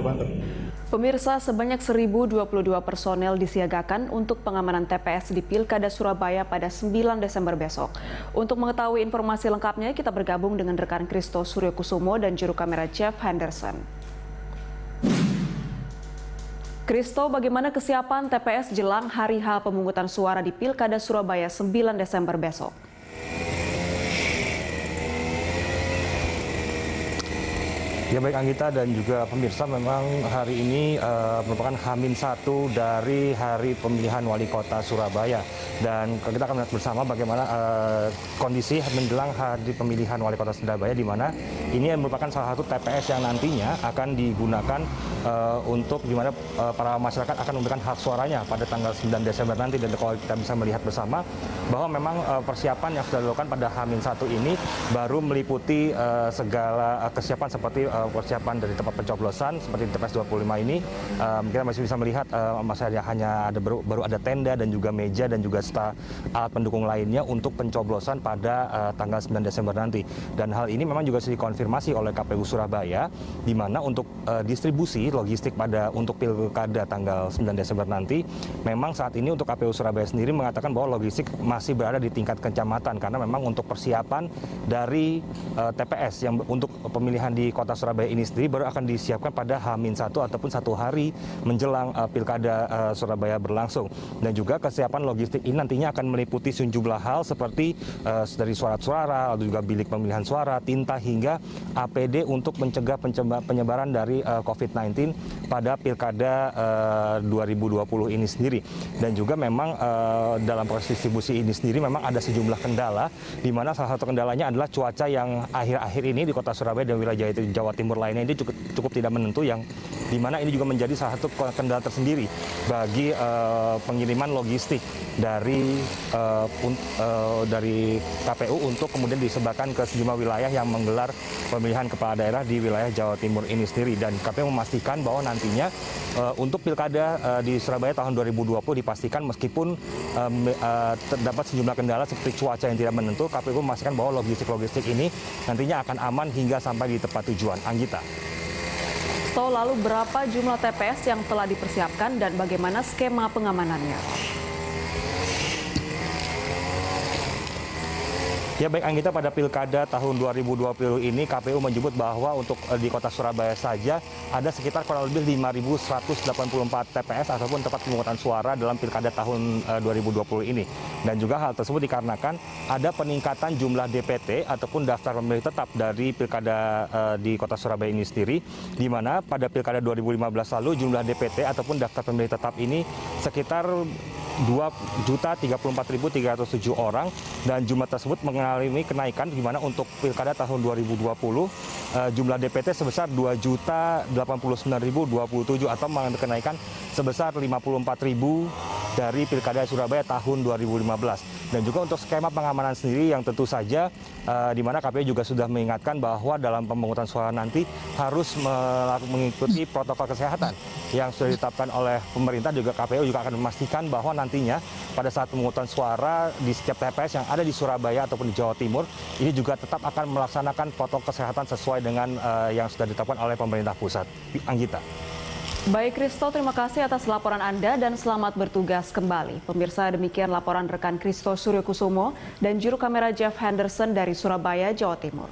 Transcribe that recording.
Purwanto. Pemirsa, sebanyak 1.022 personel disiagakan untuk pengamanan TPS di Pilkada Surabaya pada 9 Desember besok. Untuk mengetahui informasi lengkapnya, kita bergabung dengan rekan Kristo Suryokusumo dan juru kamera Jeff Henderson. Kristo, bagaimana kesiapan TPS jelang hari H pemungutan suara di Pilkada Surabaya 9 Desember besok? Ya baik Anggita dan juga pemirsa, memang hari ini merupakan H-1 dari hari pemilihan wali kota Surabaya. Dan kita akan melihat bersama bagaimana kondisi menjelang hari pemilihan wali kota Surabaya, di mana ini merupakan salah satu TPS yang nantinya akan digunakan untuk di mana para masyarakat akan memberikan hak suaranya pada tanggal 9 Desember nanti. Dan kalau kita bisa melihat bersama bahwa memang persiapan yang sudah dilakukan pada H-1 ini baru meliputi segala kesiapan seperti persiapan dari tempat pencoblosan seperti di TPS 25 ini. Kita masih bisa melihat masih hanya ada baru ada tenda dan juga meja dan juga alat pendukung lainnya untuk pencoblosan pada tanggal 9 Desember nanti. Dan hal ini memang juga sudah dikonfirmasi oleh KPU Surabaya, di mana untuk distribusi logistik untuk pilkada tanggal 9 Desember nanti, memang saat ini untuk KPU Surabaya sendiri mengatakan bahwa logistik masih berada di tingkat kecamatan, karena memang untuk persiapan dari TPS yang untuk pemilihan di kota Surabaya ini sendiri baru akan disiapkan pada H-1 ataupun satu hari menjelang pilkada Surabaya berlangsung. Dan juga kesiapan logistik ini nantinya akan meliputi sejumlah hal seperti dari surat suara, lalu juga bilik pemilihan suara, tinta, hingga APD untuk mencegah penyebaran dari COVID-19 pada pilkada 2020 ini sendiri. Dan juga memang dalam proses distribusi ini sendiri memang ada sejumlah kendala, di mana salah satu kendalanya adalah cuaca yang akhir-akhir ini di kota Surabaya dan wilayah Jawa Timur lainnya ini cukup tidak menentu, yang dimana ini juga menjadi salah satu kendala tersendiri bagi pengiriman logistik dari KPU untuk kemudian disebarkan ke sejumlah wilayah yang menggelar pemilihan kepala daerah di wilayah Jawa Timur ini sendiri. Dan KPU memastikan bahwa nantinya untuk pilkada di Surabaya tahun 2020 dipastikan meskipun terdapat sejumlah kendala seperti cuaca yang tidak menentu, KPU memastikan bahwa logistik ini nantinya akan aman hingga sampai di tempat tujuan. Anggita. Lalu berapa jumlah TPS yang telah dipersiapkan dan bagaimana skema pengamanannya? Ya baik Anggita, pada pilkada tahun 2020 ini KPU menyebut bahwa untuk di kota Surabaya saja ada sekitar kurang lebih 5.184 TPS ataupun tempat pemungutan suara dalam pilkada tahun 2020 ini. Dan juga hal tersebut dikarenakan ada peningkatan jumlah DPT ataupun daftar pemilih tetap dari pilkada di kota Surabaya ini sendiri, di mana pada pilkada 2015 lalu jumlah DPT ataupun daftar pemilih tetap ini sekitar 2.034.307 orang, dan jumlah tersebut mengalami kenaikan, di mana untuk pilkada tahun 2020 jumlah DPT sebesar 2.089.027 atau mengalami kenaikan sebesar 54.000 dari pilkada Surabaya tahun 2015. Dan juga untuk skema pengamanan sendiri yang tentu saja di mana KPU juga sudah mengingatkan bahwa dalam pemungutan suara nanti harus mengikuti protokol kesehatan yang sudah ditetapkan oleh pemerintah. Juga KPU juga akan memastikan bahwa nantinya pada saat pemungutan suara di setiap TPS yang ada di Surabaya ataupun di Jawa Timur ini juga tetap akan melaksanakan protokol kesehatan sesuai dengan yang sudah ditetapkan oleh pemerintah pusat. Anggita. Baik Kristo, terima kasih atas laporan Anda dan selamat bertugas kembali. Pemirsa, demikian laporan rekan Kristo Suryokusumo dan juru kamera Jeff Henderson dari Surabaya, Jawa Timur.